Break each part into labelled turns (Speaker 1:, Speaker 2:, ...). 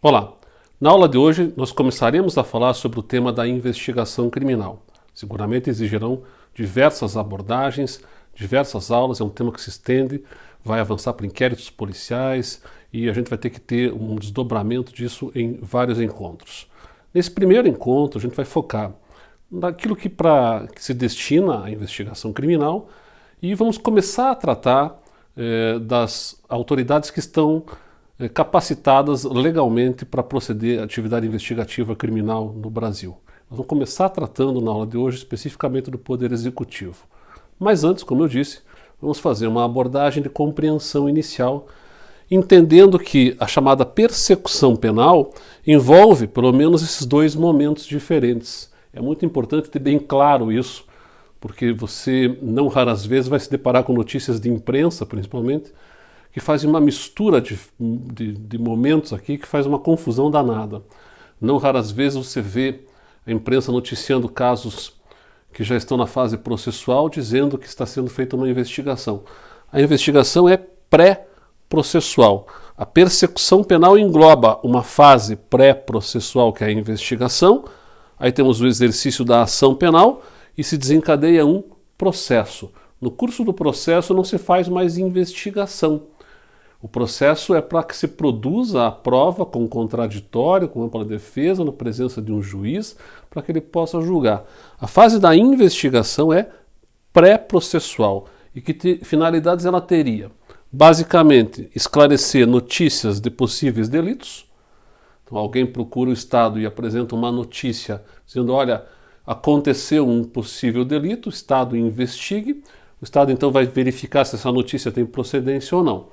Speaker 1: Olá! Na aula de hoje nós começaremos a falar sobre o tema da investigação criminal. Seguramente exigirão diversas abordagens, diversas aulas, é um tema que se estende, vai avançar para inquéritos policiais e a gente vai ter que ter um desdobramento disso em vários encontros. Nesse primeiro encontro a gente vai focar naquilo que se destina à investigação criminal e vamos começar a tratar das autoridades que estão capacitadas legalmente para proceder à atividade investigativa criminal no Brasil. Nós vamos começar tratando na aula de hoje especificamente do Poder Executivo. Mas antes, como eu disse, vamos fazer uma abordagem de compreensão inicial, entendendo que a chamada persecução penal envolve pelo menos esses dois momentos diferentes. É muito importante ter bem claro isso, porque você não raras vezes vai se deparar com notícias de imprensa, principalmente, que fazem uma mistura de momentos aqui que faz uma confusão danada. Não raras vezes você vê a imprensa noticiando casos que já estão na fase processual, dizendo que está sendo feita uma investigação. A investigação é pré-processual. A persecução penal engloba uma fase pré-processual, que é a investigação, aí temos o exercício da ação penal e se desencadeia um processo. No curso do processo não se faz mais investigação. O processo é para que se produza a prova com contraditório, com ampla defesa, na presença de um juiz, para que ele possa julgar. A fase da investigação é pré-processual. E que finalidades ela teria? Basicamente, esclarecer notícias de possíveis delitos. Então, alguém procura o Estado e apresenta uma notícia dizendo, olha, aconteceu um possível delito, o Estado investigue, o Estado então vai verificar se essa notícia tem procedência ou não.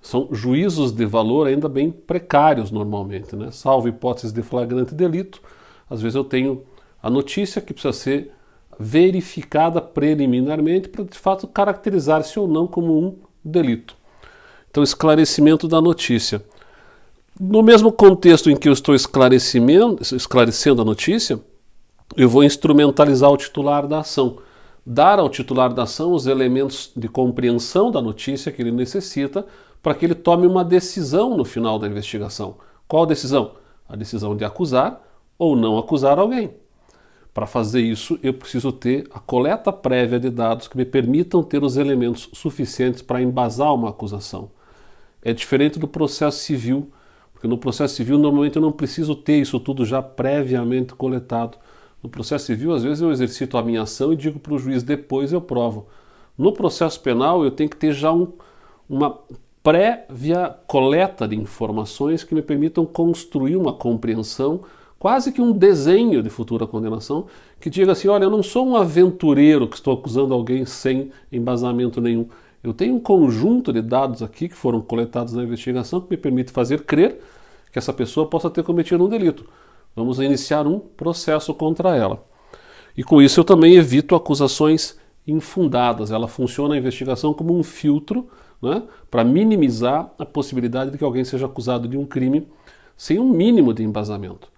Speaker 1: São juízos de valor ainda bem precários normalmente, né? Salvo hipóteses de flagrante delito, às vezes eu tenho a notícia que precisa ser verificada preliminarmente para de fato caracterizar-se ou não como um delito. Então, esclarecimento da notícia. No mesmo contexto em que eu estou esclarecendo a notícia, eu vou instrumentalizar o titular da ação. Dar ao titular da ação os elementos de compreensão da notícia que ele necessita para que ele tome uma decisão no final da investigação. Qual decisão? A decisão de acusar ou não acusar alguém. Para fazer isso, eu preciso ter a coleta prévia de dados que me permitam ter os elementos suficientes para embasar uma acusação. É diferente do processo civil, porque no processo civil normalmente eu não preciso ter isso tudo já previamente coletado. No processo civil, às vezes eu exercito a minha ação e digo para o juiz, depois eu provo. No processo penal, eu tenho que ter já uma prévia coleta de informações que me permitam construir uma compreensão, quase que um desenho de futura condenação, que diga assim, olha, eu não sou um aventureiro que estou acusando alguém sem embasamento nenhum. Eu tenho um conjunto de dados aqui que foram coletados na investigação que me permite fazer crer que essa pessoa possa ter cometido um delito. Vamos iniciar um processo contra ela. E com isso eu também evito acusações infundadas. Ela funciona a investigação como um filtro, né, para minimizar a possibilidade de que alguém seja acusado de um crime sem um mínimo de embasamento.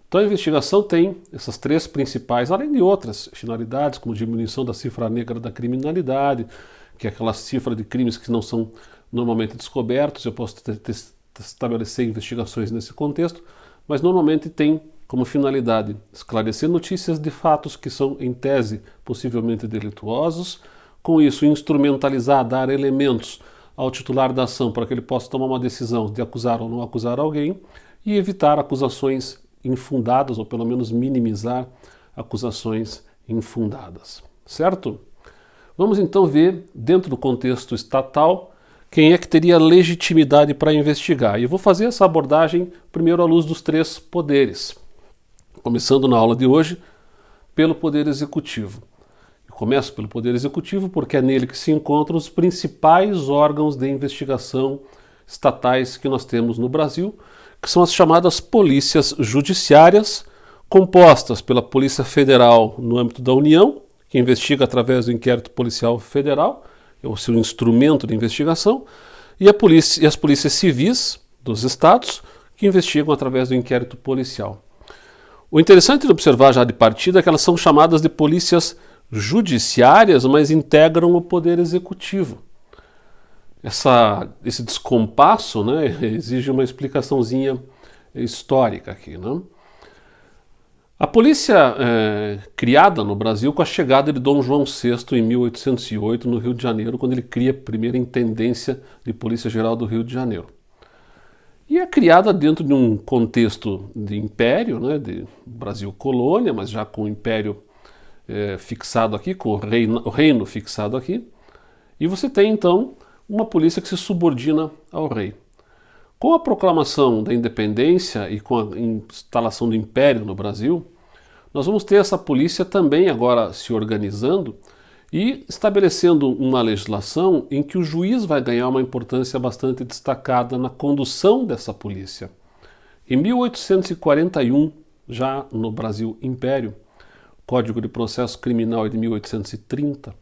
Speaker 1: Então a investigação tem essas três principais, além de outras finalidades, como diminuição da cifra negra da criminalidade, que é aquela cifra de crimes que não são normalmente descobertos. Eu posso estabelecer investigações nesse contexto, mas normalmente tem como finalidade esclarecer notícias de fatos que são, em tese, possivelmente delituosos, com isso instrumentalizar, dar elementos ao titular da ação para que ele possa tomar uma decisão de acusar ou não acusar alguém e evitar acusações infundadas, ou pelo menos minimizar acusações infundadas. Certo? Vamos então ver, dentro do contexto estatal, quem é que teria legitimidade para investigar. E eu vou fazer essa abordagem primeiro à luz dos três poderes. Começando na aula de hoje pelo Poder Executivo. Eu começo pelo Poder Executivo porque é nele que se encontram os principais órgãos de investigação estatais que nós temos no Brasil, que são as chamadas polícias judiciárias, compostas pela Polícia Federal no âmbito da União, que investiga através do inquérito policial federal, é o seu instrumento de investigação, e as polícias civis dos estados, que investigam através do inquérito policial. O interessante de observar já de partida é que elas são chamadas de polícias judiciárias, mas integram o Poder Executivo. Esse descompasso, né, exige uma explicaçãozinha histórica aqui, né? A polícia criada no Brasil com a chegada de Dom João VI em 1808 no Rio de Janeiro, quando ele cria a primeira intendência de Polícia Geral do Rio de Janeiro. E é criada dentro de um contexto de império, né, de Brasil colônia, mas já com o império fixado aqui, com o reino fixado aqui. E você tem então uma polícia que se subordina ao rei. Com a proclamação da independência e com a instalação do império no Brasil, nós vamos ter essa polícia também agora se organizando e estabelecendo uma legislação em que o juiz vai ganhar uma importância bastante destacada na condução dessa polícia. Em 1841, já no Brasil Império, o Código de Processo Criminal é de 1830,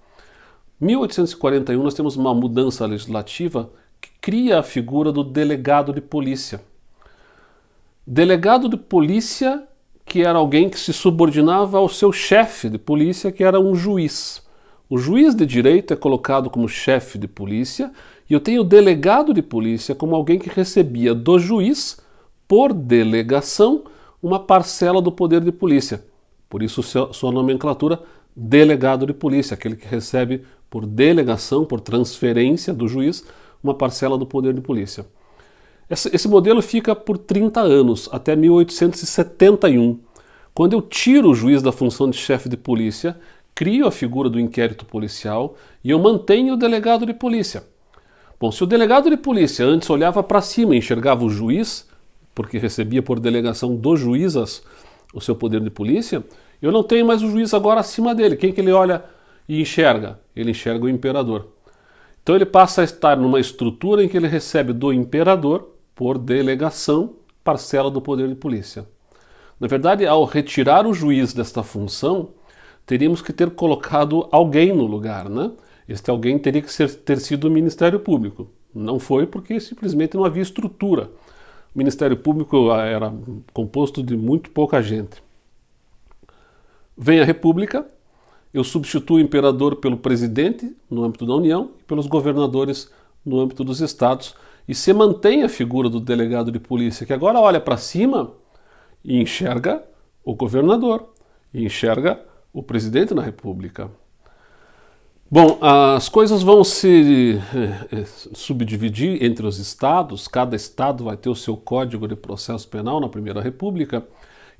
Speaker 1: 1841 nós temos uma mudança legislativa que cria a figura do delegado de polícia. Delegado de polícia que era alguém que se subordinava ao seu chefe de polícia, que era um juiz. O juiz de direito é colocado como chefe de polícia e eu tenho o delegado de polícia como alguém que recebia do juiz, por delegação, uma parcela do poder de polícia. Por isso sua nomenclatura, delegado de polícia, aquele que recebe por delegação, por transferência do juiz, uma parcela do poder de polícia. Esse modelo fica por 30 anos, até 1871, quando eu tiro o juiz da função de chefe de polícia, crio a figura do inquérito policial e eu mantenho o delegado de polícia. Bom, se o delegado de polícia antes olhava para cima e enxergava o juiz, porque recebia por delegação do juiz o seu poder de polícia, eu não tenho mais o juiz agora acima dele. Quem que ele olha e enxerga? Ele enxerga o imperador. Então ele passa a estar numa estrutura em que ele recebe do imperador, por delegação, parcela do poder de polícia. Na verdade, ao retirar o juiz desta função, teríamos que ter colocado alguém no lugar, né? Este alguém teria que ter sido o Ministério Público. Não foi porque simplesmente não havia estrutura. O Ministério Público era composto de muito pouca gente. Vem a República, eu substituo o imperador pelo presidente, no âmbito da União, e pelos governadores, no âmbito dos estados, e se mantém a figura do delegado de polícia, que agora olha para cima e enxerga o governador, e enxerga o presidente da República. Bom, as coisas vão se subdividir entre os estados, cada estado vai ter o seu Código de Processo Penal na Primeira República,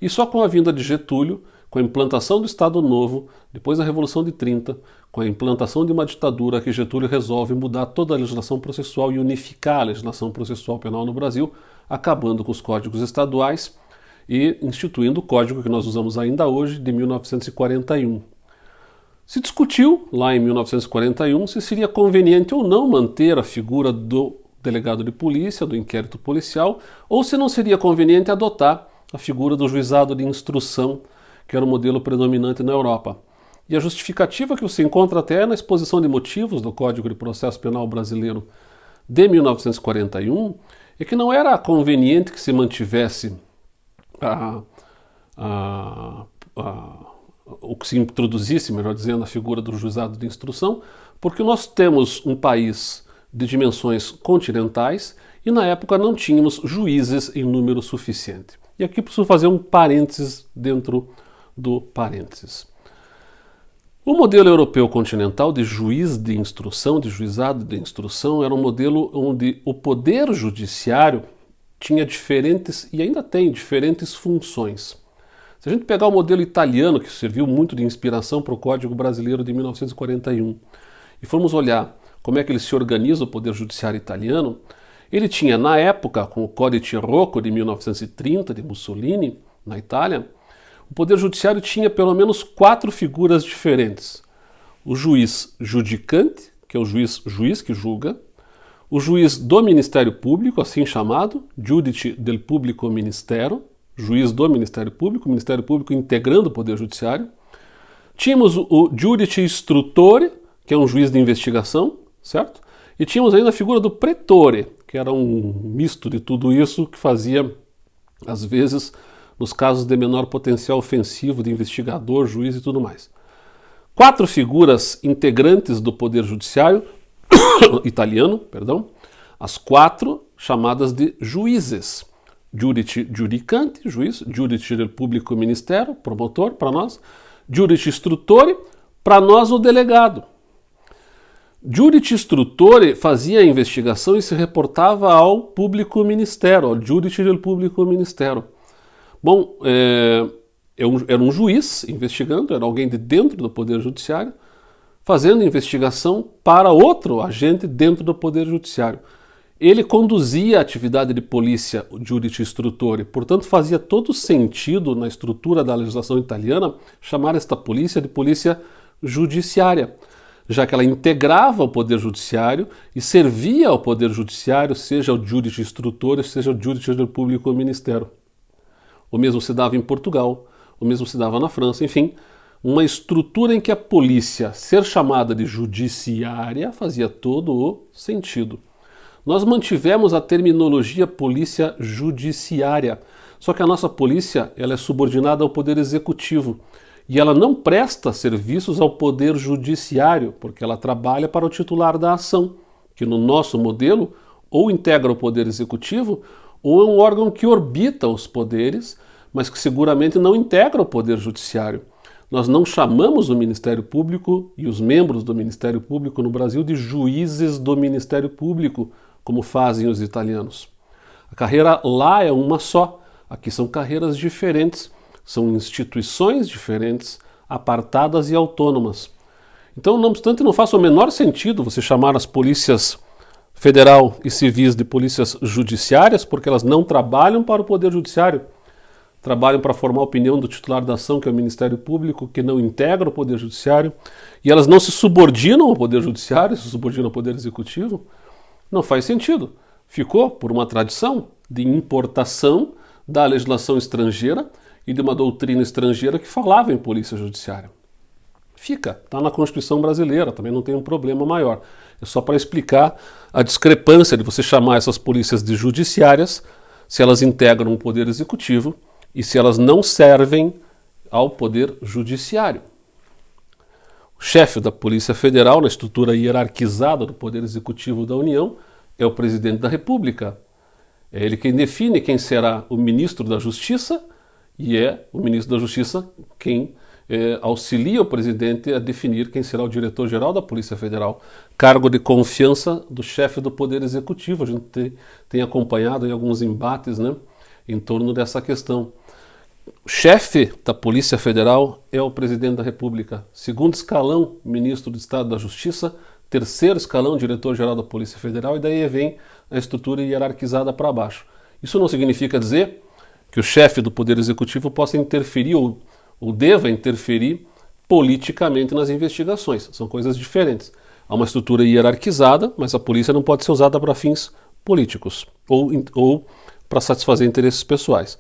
Speaker 1: e só com a vinda de Getúlio, com a implantação do Estado Novo, depois da Revolução de 30, com a implantação de uma ditadura, que Getúlio resolve mudar toda a legislação processual e unificar a legislação processual penal no Brasil, acabando com os códigos estaduais e instituindo o código que nós usamos ainda hoje, de 1941. Se discutiu, lá em 1941, se seria conveniente ou não manter a figura do delegado de polícia, do inquérito policial, ou se não seria conveniente adotar a figura do juizado de instrução, que era o modelo predominante na Europa. E a justificativa que você encontra até na exposição de motivos do Código de Processo Penal Brasileiro de 1941 é que não era conveniente que se mantivesse o que se introduzisse, melhor dizendo, a figura do juizado de instrução, porque nós temos um país de dimensões continentais e na época não tínhamos juízes em número suficiente. E aqui preciso fazer um parênteses dentro do parênteses. O modelo europeu continental de juiz de instrução, de juizado de instrução, era um modelo onde o poder judiciário tinha diferentes, e ainda tem, diferentes funções. Se a gente pegar o modelo italiano, que serviu muito de inspiração para o Código Brasileiro de 1941, e formos olhar como é que ele se organiza o poder judiciário italiano, ele tinha, na época, com o Codice Rocco de 1930, de Mussolini, na Itália, o Poder Judiciário tinha pelo menos 4 figuras diferentes. O juiz judicante, que é o juiz que julga, o juiz do Ministério Público, assim chamado, Giudice del Pubblico Ministero, juiz do Ministério Público, o Ministério Público integrando o Poder Judiciário. Tínhamos o Giudice Istruttore, que é um juiz de investigação, certo? E tínhamos ainda a figura do Pretore, que era um misto de tudo isso que fazia, às vezes, nos casos de menor potencial ofensivo de investigador, juiz e tudo mais. 4 figuras integrantes do Poder Judiciário italiano, as 4 chamadas de juízes. Judice judicante, juiz, judice del publico ministero, promotor, para nós, judice instruttore, para nós o delegado. Judice instruttore fazia a investigação e se reportava ao público ministero, ao judice del publico ministero. Bom, era um juiz investigando, era alguém de dentro do Poder Judiciário, fazendo investigação para outro agente dentro do Poder Judiciário. Ele conduzia a atividade de polícia, o judice instruttore, portanto fazia todo sentido na estrutura da legislação italiana chamar esta polícia de polícia judiciária, já que ela integrava o Poder Judiciário e servia ao Poder Judiciário, seja o judice instruttore, seja o judice del publico ministero. O mesmo se dava em Portugal, o mesmo se dava na França, enfim, uma estrutura em que a polícia ser chamada de judiciária fazia todo o sentido. Nós mantivemos a terminologia polícia judiciária, só que a nossa polícia ela é subordinada ao Poder Executivo e ela não presta serviços ao Poder Judiciário, porque ela trabalha para o titular da ação, que no nosso modelo ou integra o Poder Executivo ou é um órgão que orbita os poderes, mas que seguramente não integra o Poder Judiciário. Nós não chamamos o Ministério Público e os membros do Ministério Público no Brasil de juízes do Ministério Público, como fazem os italianos. A carreira lá é uma só, aqui são carreiras diferentes, são instituições diferentes, apartadas e autônomas. Então, não obstante, não faz o menor sentido você chamar as polícias federal e civis de polícias judiciárias, porque elas não trabalham para o Poder Judiciário, trabalham para formar a opinião do titular da ação, que é o Ministério Público, que não integra o Poder Judiciário, e elas não se subordinam ao Poder Judiciário, se subordinam ao Poder Executivo. Não faz sentido. Ficou por uma tradição de importação da legislação estrangeira e de uma doutrina estrangeira que falava em polícia judiciária. Fica, está na Constituição brasileira, também não tem um problema maior. É só para explicar a discrepância de você chamar essas polícias de judiciárias se elas integram o Poder Executivo e se elas não servem ao Poder Judiciário. O chefe da Polícia Federal, na estrutura hierarquizada do Poder Executivo da União, é o Presidente da República. É ele quem define quem será o Ministro da Justiça e é o Ministro da Justiça quem auxilia o Presidente a definir quem será o Diretor-Geral da Polícia Federal, cargo de confiança do chefe do Poder Executivo. A gente tem acompanhado aí alguns embates, né, em torno dessa questão. O chefe da Polícia Federal é o Presidente da República. Segundo escalão, Ministro do Estado da Justiça. Terceiro escalão, Diretor-Geral da Polícia Federal. E daí vem a estrutura hierarquizada para baixo. Isso não significa dizer que o chefe do Poder Executivo possa interferir ou deva interferir politicamente nas investigações. São coisas diferentes. Há uma estrutura hierarquizada, mas a polícia não pode ser usada para fins políticos ou para satisfazer interesses pessoais.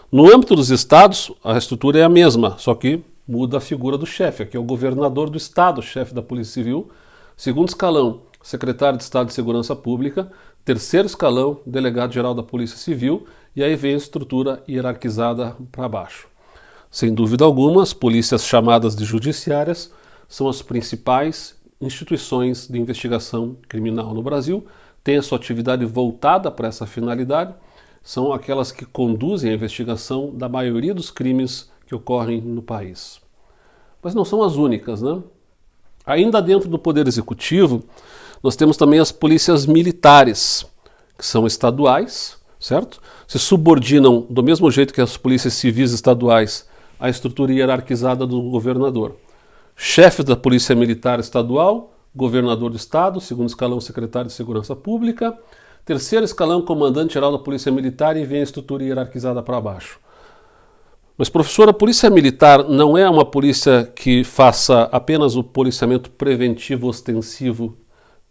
Speaker 1: No âmbito dos estados, a estrutura é a mesma, só que muda a figura do chefe. Aqui é o governador do estado, chefe da Polícia Civil. Segundo escalão, secretário de Estado de Segurança Pública. Terceiro escalão, delegado-geral da Polícia Civil. E aí vem a estrutura hierarquizada para baixo. Sem dúvida alguma, as polícias chamadas de judiciárias são as principais instituições de investigação criminal no Brasil, têm a sua atividade voltada para essa finalidade, são aquelas que conduzem a investigação da maioria dos crimes que ocorrem no país. Mas não são as únicas, né? Ainda dentro do Poder Executivo, nós temos também as polícias militares, que são estaduais, certo? Se subordinam do mesmo jeito que as polícias civis estaduais à estrutura hierarquizada do governador. Chefe da Polícia Militar Estadual, governador do estado, segundo escalão, secretário de Segurança Pública. Terceiro escalão, comandante-geral da Polícia Militar, e vem a estrutura hierarquizada para baixo. Mas, professor, a Polícia Militar não é uma polícia que faça apenas o policiamento preventivo ostensivo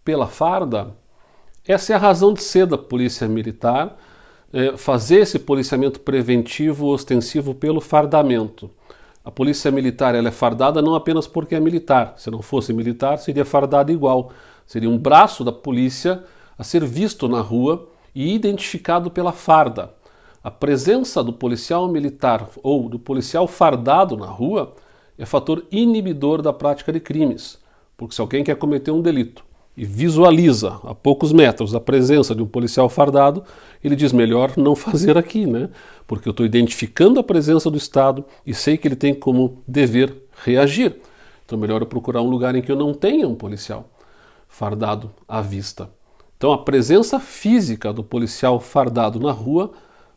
Speaker 1: pela farda? Essa é a razão de ser da Polícia Militar, fazer esse policiamento preventivo ostensivo pelo fardamento. A Polícia Militar ela é fardada não apenas porque é militar. Se não fosse militar, seria fardada igual. Seria um braço da polícia a ser visto na rua e identificado pela farda. A presença do policial militar ou do policial fardado na rua é fator inibidor da prática de crimes. Porque se alguém quer cometer um delito e visualiza a poucos metros a presença de um policial fardado, ele diz melhor não fazer aqui, né? Porque eu estou identificando a presença do Estado e sei que ele tem como dever reagir. Então melhor eu procurar um lugar em que eu não tenha um policial fardado à vista. Então a presença física do policial fardado na rua,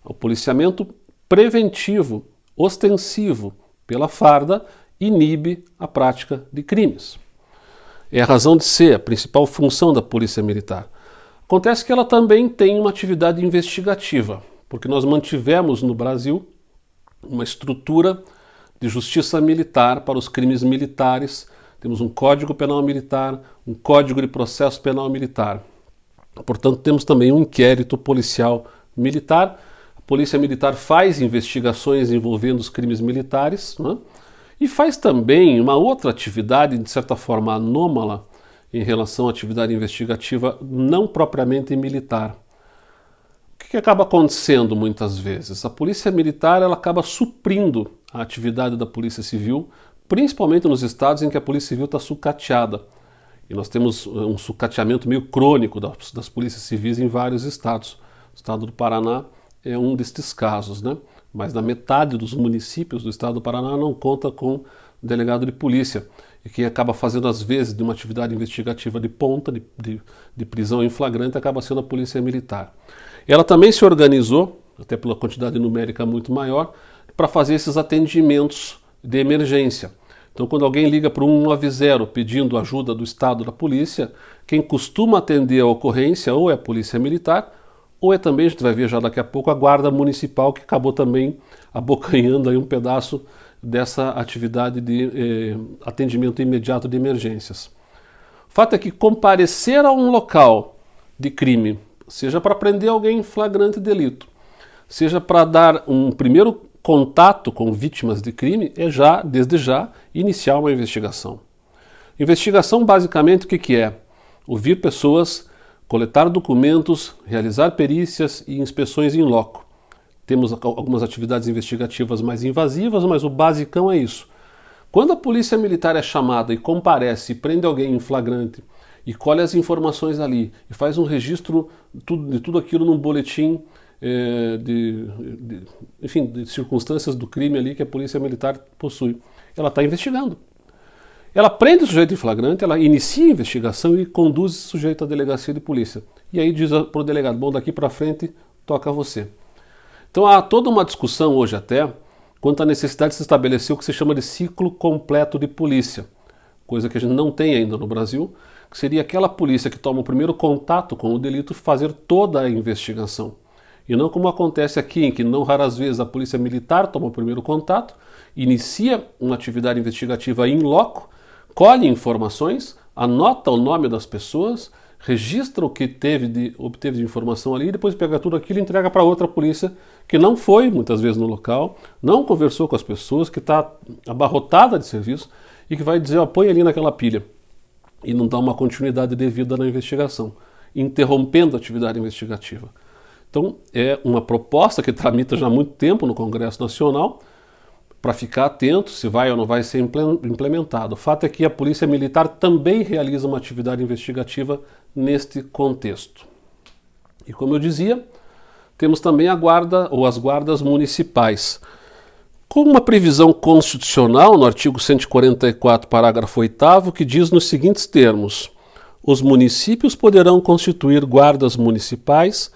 Speaker 1: o policiamento preventivo, ostensivo pela farda, inibe a prática de crimes. É a razão de ser, a principal função da Polícia Militar. Acontece que ela também tem uma atividade investigativa, porque nós mantivemos no Brasil uma estrutura de justiça militar para os crimes militares. Temos um Código Penal Militar, um Código de Processo Penal Militar. Portanto, temos também um inquérito policial militar. A Polícia Militar faz investigações envolvendo os crimes militares, né? E faz também uma outra atividade, de certa forma anômala, em relação à atividade investigativa não propriamente militar. O que acaba acontecendo muitas vezes? A Polícia Militar ela acaba suprindo a atividade da Polícia Civil, principalmente nos estados em que a Polícia Civil está sucateada. E nós temos um sucateamento meio crônico das polícias civis em vários estados. O estado do Paraná é um destes casos, né? Mais da metade dos municípios do estado do Paraná não conta com delegado de polícia. E quem acaba fazendo, às vezes, de uma atividade investigativa de ponta, de prisão em flagrante, acaba sendo a Polícia Militar. Ela também se organizou, até pela quantidade numérica muito maior, para fazer esses atendimentos de emergência. Então, quando alguém liga para o 190 pedindo ajuda do Estado da polícia, quem costuma atender a ocorrência ou é a Polícia Militar, ou é também, a gente vai ver já daqui a pouco, a Guarda Municipal, que acabou também abocanhando aí um pedaço dessa atividade de atendimento imediato de emergências. O fato é que comparecer a um local de crime, seja para prender alguém em flagrante delito, seja para dar um primeiro contato com vítimas de crime, é já, desde já, iniciar uma investigação. Investigação, basicamente, o que é? Ouvir pessoas, coletar documentos, realizar perícias e inspeções in loco. Temos algumas atividades investigativas mais invasivas, mas o basicão é isso. Quando a Polícia Militar é chamada e comparece e prende alguém em flagrante e colhe as informações ali e faz um registro de tudo aquilo num boletim enfim, de circunstâncias do crime ali que a Polícia Militar possui, ela está investigando. Ela prende o sujeito em flagrante, ela inicia a investigação e conduz o sujeito à delegacia de polícia. E aí diz para o delegado, bom, daqui para frente toca a você. Então há toda uma discussão hoje até quanto à necessidade de se estabelecer o que se chama de ciclo completo de polícia, coisa que a gente não tem ainda no Brasil, que seria aquela polícia que toma o primeiro contato com o delito fazer toda a investigação. E não como acontece aqui, em que não raras vezes a Polícia Militar toma o primeiro contato, inicia uma atividade investigativa in loco, colhe informações, anota o nome das pessoas, registra o que obteve de informação ali, e depois pega tudo aquilo e entrega para outra polícia que não foi muitas vezes no local, não conversou com as pessoas, que está abarrotada de serviço e que vai dizer, ó, põe ali naquela pilha, e não dá uma continuidade devida na investigação, interrompendo a atividade investigativa. Então é uma proposta que tramita já há muito tempo no Congresso Nacional, para ficar atento se vai ou não vai ser implementado. O fato é que a Polícia Militar também realiza uma atividade investigativa neste contexto. E como eu dizia, temos também a guarda ou as guardas municipais. Com uma previsão constitucional no artigo 144, parágrafo 8º, que diz nos seguintes termos: os municípios poderão constituir guardas municipais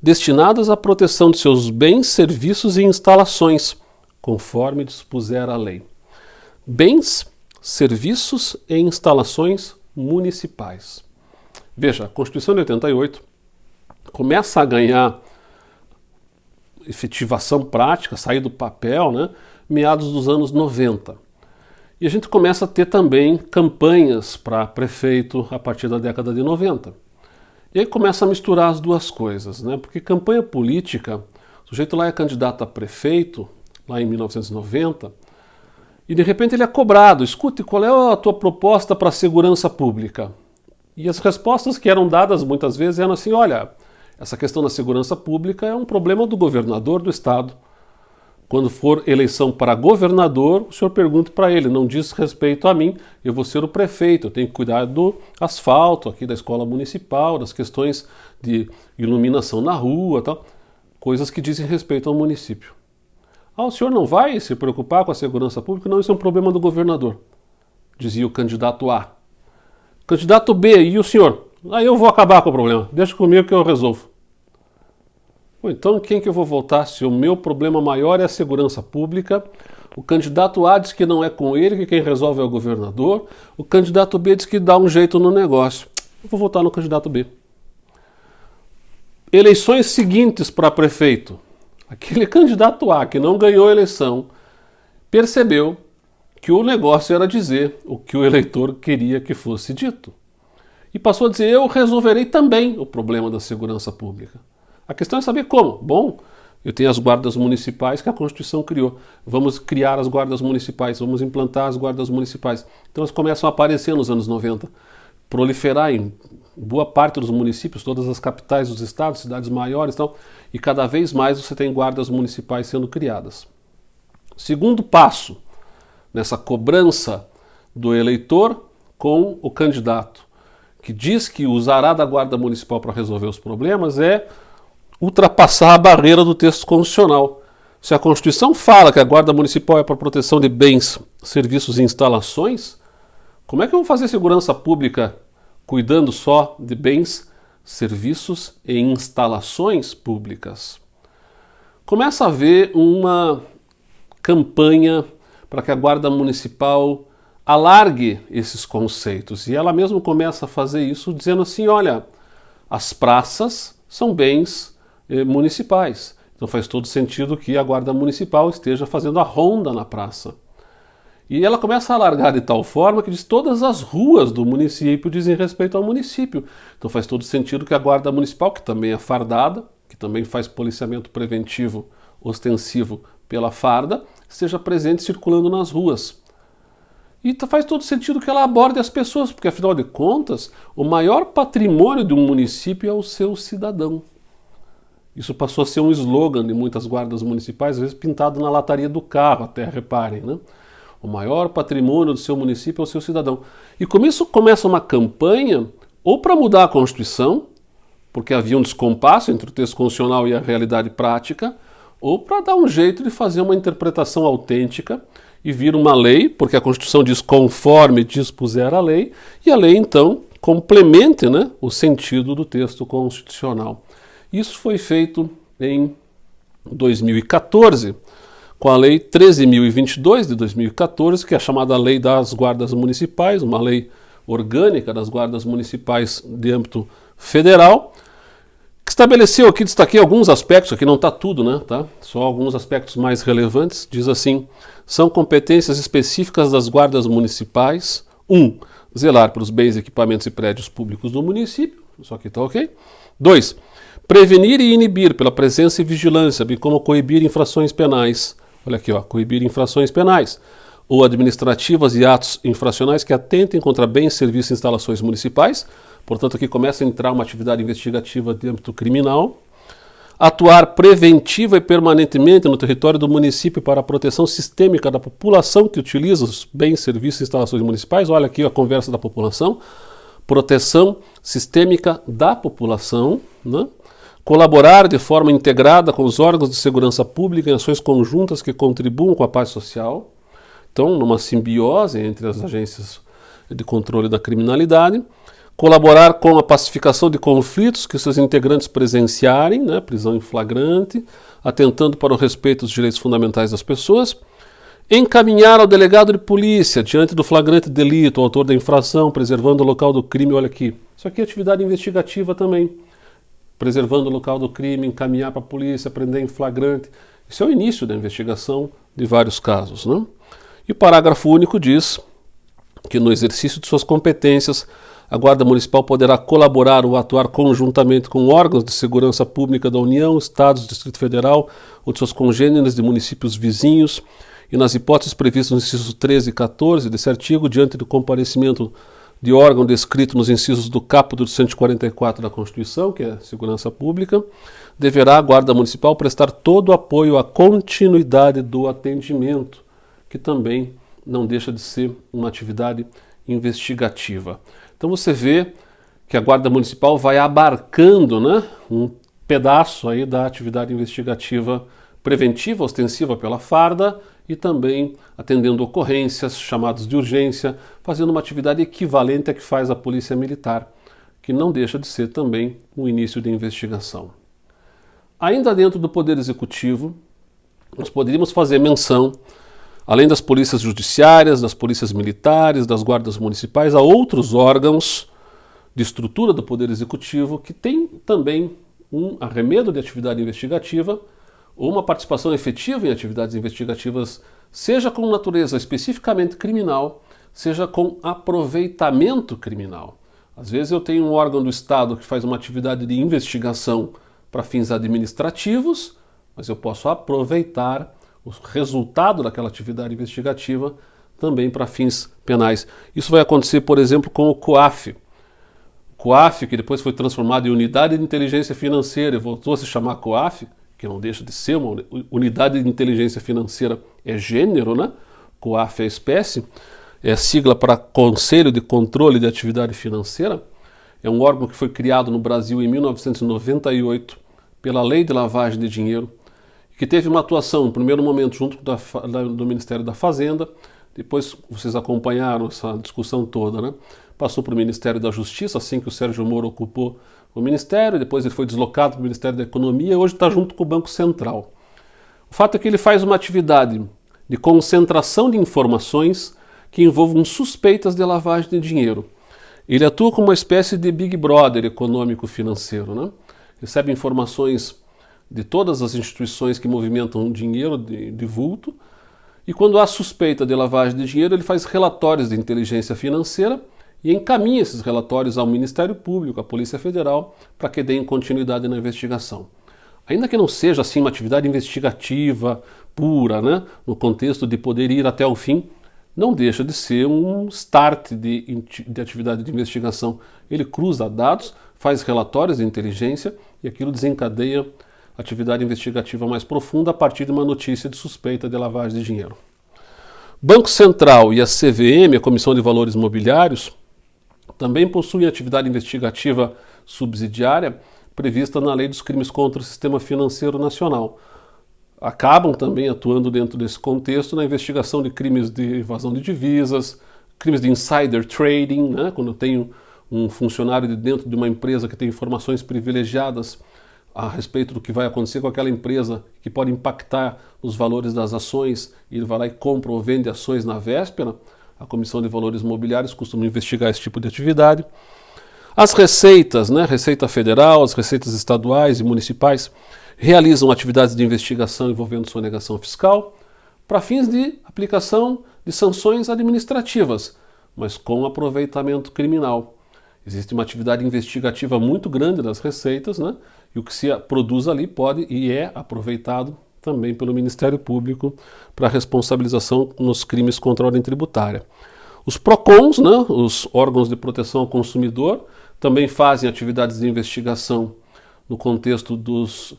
Speaker 1: destinadas à proteção de seus bens, serviços e instalações, conforme dispuser a lei. Bens, serviços e instalações municipais. Veja, a Constituição de 88 começa a ganhar efetivação prática, sair do papel, né, meados dos anos 90. E a gente começa a ter também campanhas para prefeito a partir da década de 90. E aí começa a misturar as duas coisas, né, porque campanha política, o sujeito lá é candidato a prefeito, lá em 1990, e de repente ele é cobrado, escute, qual é a tua proposta para a segurança pública? E as respostas que eram dadas muitas vezes eram assim, olha, essa questão da segurança pública é um problema do governador do estado, Quando for eleição para governador, o senhor pergunta para ele, não diz respeito a mim, eu vou ser o prefeito, eu tenho que cuidar do asfalto aqui da escola municipal, das questões de iluminação na rua, tal, coisas que dizem respeito ao município. Ah, o senhor não vai se preocupar com a segurança pública? Não, isso é um problema do governador, dizia o candidato A. Candidato B, e o senhor? Aí eu vou acabar com o problema, deixa comigo que eu resolvo. Bom, então em quem que eu vou votar se o meu problema maior é a segurança pública? O candidato A diz que não é com ele, que quem resolve é o governador. O candidato B diz que dá um jeito no negócio. Eu vou votar no candidato B. Eleições seguintes para prefeito. Aquele candidato A que não ganhou a eleição percebeu que o negócio era dizer o que o eleitor queria que fosse dito. E passou a dizer, eu resolverei também o problema da segurança pública. A questão é saber como. Bom, eu tenho as guardas municipais que a Constituição criou. Vamos criar as guardas municipais, vamos implantar as guardas municipais. Então elas começam a aparecer nos anos 90, proliferar em boa parte dos municípios, todas as capitais dos estados, cidades maiores e tal, e cada vez mais você tem guardas municipais sendo criadas. Segundo passo nessa cobrança do eleitor com o candidato, que diz que usará da guarda municipal para resolver os problemas, é ultrapassar a barreira do texto constitucional. Se a Constituição fala que a guarda municipal é para proteção de bens, serviços e instalações, como é que eu vou fazer segurança pública cuidando só de bens, serviços e instalações públicas? Começa a haver uma campanha para que a guarda municipal alargue esses conceitos. E ela mesma começa a fazer isso dizendo assim, olha, as praças são bens municipais. Então faz todo sentido que a guarda municipal esteja fazendo a ronda na praça. E ela começa a alargar de tal forma que diz todas as ruas do município dizem respeito ao município. Então faz todo sentido que a guarda municipal, que também é fardada, que também faz policiamento preventivo ostensivo pela farda, esteja presente circulando nas ruas. E faz todo sentido que ela aborde as pessoas, porque afinal de contas, o maior patrimônio de um município é o seu cidadão. Isso passou a ser um slogan de muitas guardas municipais, às vezes pintado na lataria do carro, até reparem, né? O maior patrimônio do seu município é o seu cidadão. E com isso começa uma campanha, ou para mudar a Constituição, porque havia um descompasso entre o texto constitucional e a realidade prática, ou para dar um jeito de fazer uma interpretação autêntica e vir uma lei, porque a Constituição diz conforme dispuser a lei, e a lei então complemente, né, o sentido do texto constitucional. Isso foi feito em 2014, com a Lei 13.022 de 2014, que é a chamada Lei das Guardas Municipais, uma lei orgânica das guardas municipais de âmbito federal, que estabeleceu aqui, destaquei alguns aspectos, aqui não está tudo, né? Tá? Só alguns aspectos mais relevantes. Diz assim, são competências específicas das guardas municipais. 1. Zelar pelos bens, equipamentos e prédios públicos do município. Isso aqui está ok. 2. Prevenir e inibir pela presença e vigilância, bem como coibir infrações penais. Olha aqui, ó, coibir infrações penais ou administrativas e atos infracionais que atentem contra bens, serviços e instalações municipais. Portanto, aqui começa a entrar uma atividade investigativa de âmbito criminal. Atuar preventiva e permanentemente no território do município para a proteção sistêmica da população que utiliza os bens, serviços e instalações municipais. Olha aqui a conversa da população. Proteção sistêmica da população, né? Colaborar de forma integrada com os órgãos de segurança pública em ações conjuntas que contribuam com a paz social. Então, numa simbiose entre as agências de controle da criminalidade. Colaborar com a pacificação de conflitos que seus integrantes presenciarem, né, prisão em flagrante, atentando para o respeito dos direitos fundamentais das pessoas. Encaminhar ao delegado de polícia, diante do flagrante delito, o autor da infração, preservando o local do crime. Olha aqui, isso aqui é atividade investigativa também. Preservando o local do crime, encaminhar para a polícia, prender em flagrante. Isso é o início da investigação de vários casos, né? E o parágrafo único diz que no exercício de suas competências, a Guarda Municipal poderá colaborar ou atuar conjuntamente com órgãos de segurança pública da União, Estados, Distrito Federal ou de seus congêneres de municípios vizinhos e nas hipóteses previstas no inciso 13 e 14 desse artigo, diante do comparecimento de órgão descrito nos incisos do caput do 144 da Constituição, que é segurança pública, deverá a Guarda Municipal prestar todo o apoio à continuidade do atendimento, que também não deixa de ser uma atividade investigativa. Então você vê que a Guarda Municipal vai abarcando, né, um pedaço aí da atividade investigativa preventiva, ostensiva pela farda, e também atendendo ocorrências, chamados de urgência, fazendo uma atividade equivalente à que faz a Polícia Militar, que não deixa de ser também um início de investigação. Ainda dentro do Poder Executivo, nós poderíamos fazer menção, além das polícias judiciárias, das polícias militares, das guardas municipais, a outros órgãos de estrutura do Poder Executivo que têm também um arremedo de atividade investigativa ou uma participação efetiva em atividades investigativas, seja com natureza especificamente criminal, seja com aproveitamento criminal. Às vezes eu tenho um órgão do Estado que faz uma atividade de investigação para fins administrativos, mas eu posso aproveitar o resultado daquela atividade investigativa também para fins penais. Isso vai acontecer, por exemplo, com o COAF. O COAF, que depois foi transformado em Unidade de Inteligência Financeira e voltou a se chamar COAF, que não deixa de ser uma unidade de inteligência financeira, é gênero, né? COAF é espécie, é sigla para Conselho de Controle de Atividade Financeira. É um órgão que foi criado no Brasil em 1998 pela Lei de Lavagem de Dinheiro, que teve uma atuação, no primeiro momento, junto do Ministério da Fazenda, depois vocês acompanharam essa discussão toda, né? Passou para o Ministério da Justiça, assim que o Sérgio Moro ocupou o Ministério, depois ele foi deslocado para o Ministério da Economia e hoje está junto com o Banco Central. O fato é que ele faz uma atividade de concentração de informações que envolvam suspeitas de lavagem de dinheiro. Ele atua como uma espécie de Big Brother econômico-financeiro, né? Recebe informações de todas as instituições que movimentam dinheiro de vulto, e quando há suspeita de lavagem de dinheiro, ele faz relatórios de inteligência financeira e encaminha esses relatórios ao Ministério Público, à Polícia Federal, para que deem continuidade na investigação. Ainda que não seja assim uma atividade investigativa pura, né, no contexto de poder ir até o fim, não deixa de ser um start de atividade de investigação. Ele cruza dados, faz relatórios de inteligência e aquilo desencadeia atividade investigativa mais profunda a partir de uma notícia de suspeita de lavagem de dinheiro. Banco Central e a CVM, a Comissão de Valores Mobiliários, também possuem atividade investigativa subsidiária prevista na Lei dos Crimes contra o Sistema Financeiro Nacional. Acabam também atuando dentro desse contexto na investigação de crimes de evasão de divisas, crimes de insider trading, né? Quando eu tenho um funcionário de dentro de uma empresa que tem informações privilegiadas a respeito do que vai acontecer com aquela empresa, que pode impactar os valores das ações, e ele vai lá e compra ou vende ações na véspera, a Comissão de Valores Mobiliários costuma investigar esse tipo de atividade. As receitas, né, Receita Federal, as receitas estaduais e municipais, realizam atividades de investigação envolvendo sonegação fiscal para fins de aplicação de sanções administrativas, mas com aproveitamento criminal. Existe uma atividade investigativa muito grande das receitas, né? E o que se produz ali pode e é aproveitado também pelo Ministério Público para responsabilização nos crimes contra a ordem tributária. Os PROCONs, né, os órgãos de proteção ao consumidor, também fazem atividades de investigação no contexto dos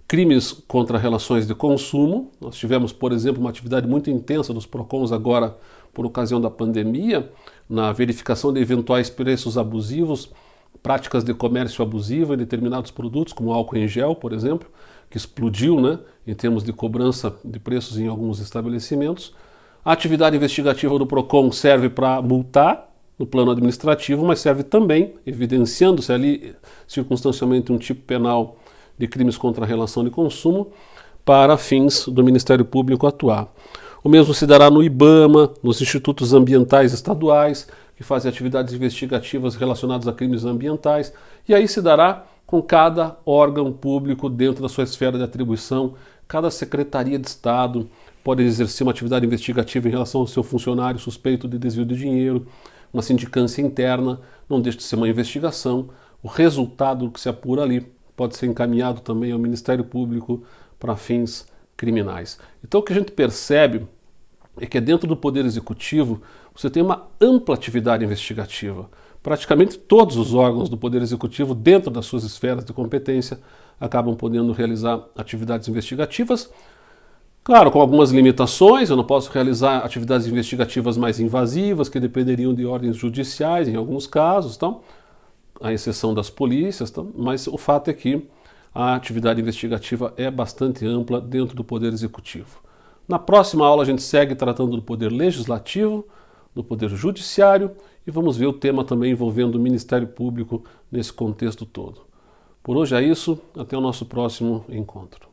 Speaker 1: crimes contra relações de consumo. Nós tivemos, por exemplo, uma atividade muito intensa dos PROCONs agora por ocasião da pandemia, na verificação de eventuais preços abusivos, práticas de comércio abusivo em determinados produtos, como álcool em gel, por exemplo, que explodiu, né, em termos de cobrança de preços em alguns estabelecimentos. A atividade investigativa do PROCON serve para multar no plano administrativo, mas serve também, evidenciando-se ali circunstancialmente um tipo penal de crimes contra a relação de consumo, para fins do Ministério Público atuar. O mesmo se dará no IBAMA, nos institutos ambientais estaduais, que fazem atividades investigativas relacionadas a crimes ambientais, e aí se dará com cada órgão público dentro da sua esfera de atribuição. Cada secretaria de Estado pode exercer uma atividade investigativa em relação ao seu funcionário suspeito de desvio de dinheiro, uma sindicância interna, não deixa de ser uma investigação. O resultado que se apura ali pode ser encaminhado também ao Ministério Público para fins criminais. Então o que a gente percebe é que dentro do Poder Executivo você tem uma ampla atividade investigativa. Praticamente todos os órgãos do Poder Executivo, dentro das suas esferas de competência, acabam podendo realizar atividades investigativas. Claro, com algumas limitações, eu não posso realizar atividades investigativas mais invasivas, que dependeriam de ordens judiciais em alguns casos, então, à exceção das polícias, então, mas o fato é que a atividade investigativa é bastante ampla dentro do Poder Executivo. Na próxima aula a gente segue tratando do Poder Legislativo, do Poder Judiciário e vamos ver o tema também envolvendo o Ministério Público nesse contexto todo. Por hoje é isso, até o nosso próximo encontro.